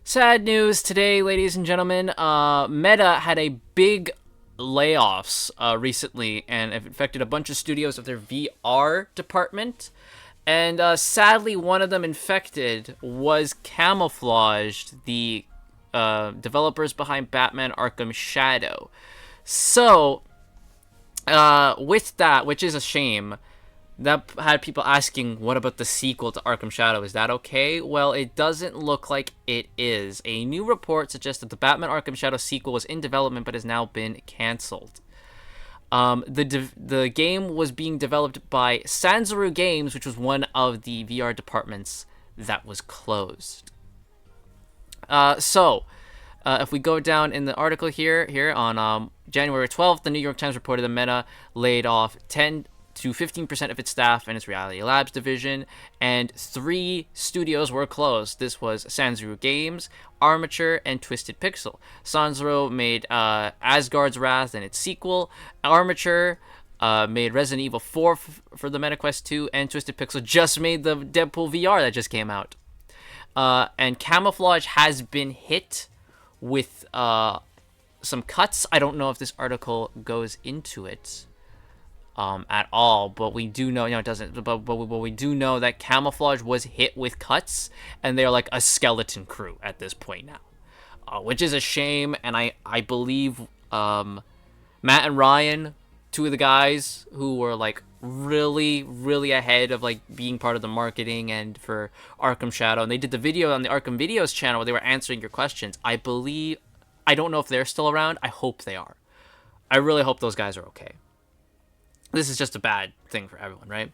Sad news today, ladies and gentlemen. Meta had a big layoffs recently, and it affected a bunch of studios of their VR department. And sadly, one of them infected was Camouflaged, the developers behind Batman Arkham Shadow. So, with that, which is a shame, that had people asking, what about the sequel to Arkham Shadow? Is that okay? Well, it doesn't look like it is. A new report suggests that the Batman Arkham Shadow sequel was in development but has now been cancelled. The game was being developed by Sanzaru Games, which was one of the VR departments that was closed. If we go down in the article here on January 12th, the New York Times reported that Meta laid off 10 to 15% of its staff in its Reality Labs division, and 3 studios were closed. This was Sanzaru Games, Armature, and Twisted Pixel. Sanzaru made Asgard's Wrath and its sequel. Armature made Resident Evil 4 for the MetaQuest 2, and Twisted Pixel just made the Deadpool VR that just came out. And Camouflage has been hit with some cuts. I don't know if this article goes into it at all, but we do know, it doesn't, but we do know that Camouflage was hit with cuts, and they're like a skeleton crew at this point now, which is a shame. And I believe Matt and Ryan, two of the guys who were like really ahead of like being part of the marketing and for Arkham Shadow, and they did the video on the Arkham Videos channel where they were answering your questions. I don't know if they're still around. I hope they are. I really hope those guys are okay. This is just a bad thing for everyone, right?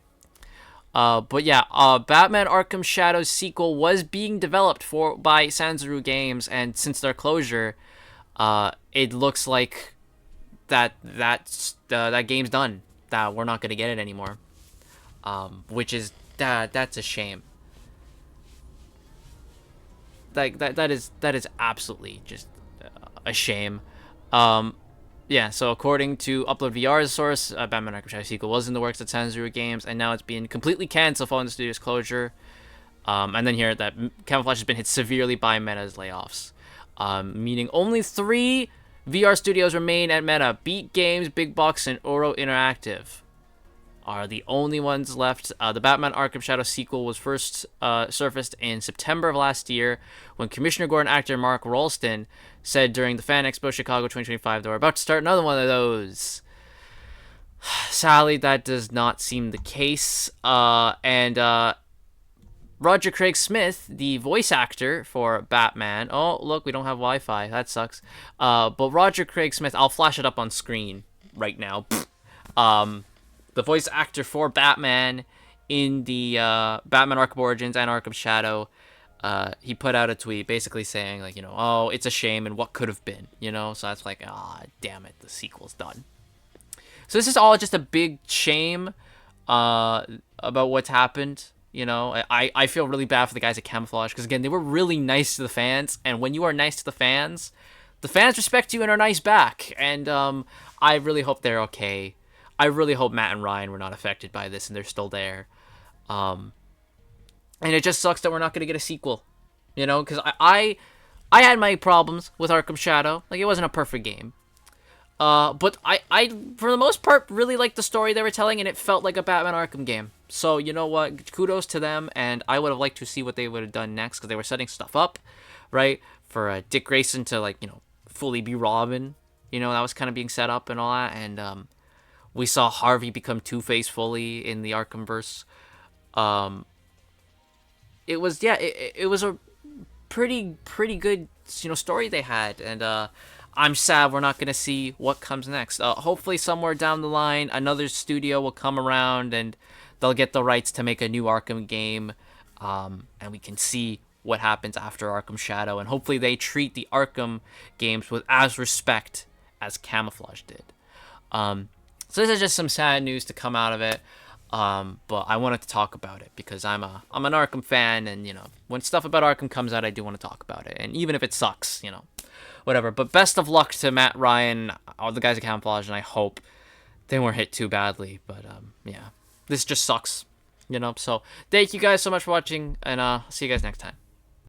But yeah, Batman Arkham Shadow's sequel was being developed by Sanzaru Games, and since their closure, it looks like that game's done. That we're not gonna get it anymore. Which is that's a shame. Like that is absolutely just a shame. Yeah, so according to Upload VR's source, Batman Arkham Shadow sequel was in the works at Sanzaru Games, and now it's being completely cancelled following the studio's closure. And then here, that Camouflage has been hit severely by Meta's layoffs, meaning only 3 VR studios remain at Meta. Beat Games, Big Box, and Oro Interactive are the only ones left. The Batman Arkham Shadow sequel was first surfaced in September of last year, when Commissioner Gordon actor Mark Rolston said during the Fan Expo Chicago 2025 they were about to start another one of those. Sadly, that does not seem the case. And Roger Craig Smith, the voice actor for Batman. Oh, look, we don't have Wi-Fi. That sucks. But Roger Craig Smith, I'll flash it up on screen right now. The voice actor for Batman in the Batman Arkham Origins and Arkham Shadow, he put out a tweet basically saying, like, oh, it's a shame and what could have been, So that's like, damn it, the sequel's done. So this is all just a big shame about what's happened. I feel really bad for the guys at Camouflage, because, again, they were really nice to the fans, and when you are nice to the fans respect you and are nice back, and I really hope they're okay. I really hope Matt and Ryan were not affected by this and they're still there. And it just sucks that we're not going to get a sequel, because I had my problems with Arkham Shadow. Like, it wasn't a perfect game. But I, for the most part, really liked the story they were telling, and it felt like a Batman Arkham game. So, you know what? Kudos to them, and I would have liked to see what they would have done next, because they were setting stuff up, right? For Dick Grayson to, like, fully be Robin. That was kind of being set up and all that, and, we saw Harvey become Two-Face fully in the Arkhamverse. It was a pretty good story they had, and I'm sad we're not gonna see what comes next. Hopefully somewhere down the line another studio will come around and they'll get the rights to make a new Arkham game, and we can see what happens after Arkham Shadow, and hopefully they treat the Arkham games with as respect as Camouflage did. So this is just some sad news to come out of it, but I wanted to talk about it because I'm an Arkham fan, and when stuff about Arkham comes out, I do want to talk about it, and even if it sucks, whatever. But best of luck to Matt, Ryan, all the guys at Camouflage, and I hope they weren't hit too badly. But yeah, this just sucks, So thank you guys so much for watching, and see you guys next time.